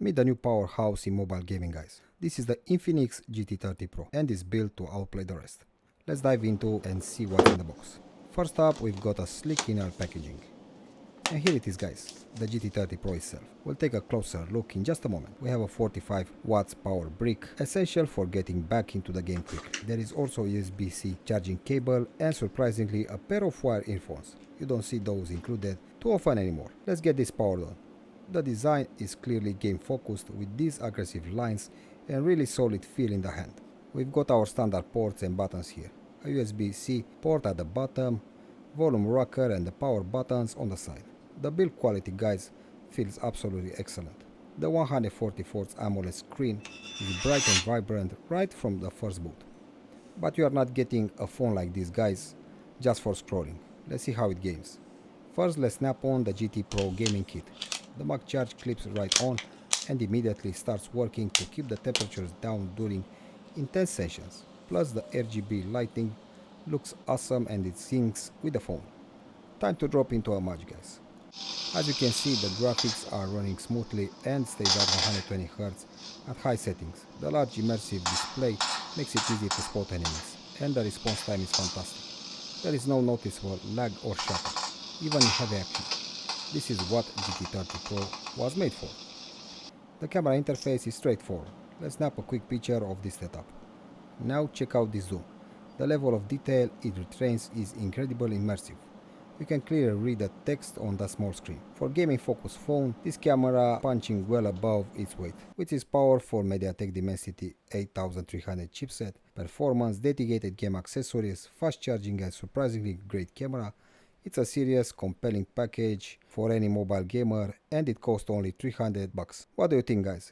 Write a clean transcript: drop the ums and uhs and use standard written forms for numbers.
Meet the new powerhouse in mobile gaming, guys. This is the Infinix GT30 Pro and is built to outplay the rest. Let's dive into and see what's in the box. First up, we've got a sleek inner packaging. And here it is, guys, the GT30 Pro itself. We'll take a closer look in just a moment. We have a 45 watts power brick, essential for getting back into the game quickly. There is also a USB-C charging cable and surprisingly a pair of wire earphones. You don't see those included too often anymore. Let's get this powered on. The design is clearly game focused with these aggressive lines and really solid feel in the hand. We've got our standard ports and buttons here. A USB-C port at the bottom, volume rocker and the power buttons on the side. The build quality, guys, feels absolutely excellent. The 144Hz AMOLED screen is bright and vibrant right from the first boot. But you are not getting a phone like this, guys, just for scrolling. Let's see how it games. First, let's snap on the GT Pro gaming kit. The Mac charge clips right on and immediately starts working to keep the temperatures down during intense sessions. Plus the RGB lighting looks awesome and it syncs with the phone. Time to drop into a match, guys. As you can see, the graphics are running smoothly and stays at 120Hz at high settings. The large immersive display makes it easy to spot enemies and the response time is fantastic. There is no noticeable lag or shutter, even in heavy action. This is what GT30 Pro was made for. The camera interface is straightforward. Let's snap a quick picture of this setup. Now check out this zoom. The level of detail it retains is incredibly immersive. You can clearly read the text on the small screen. For gaming focused phone, this camera punching well above its weight. With its powerful MediaTek Dimensity 8300 chipset, performance, dedicated game accessories, fast charging and surprisingly great camera, it's a serious, compelling package for any mobile gamer and it costs only $300. What do you think, guys?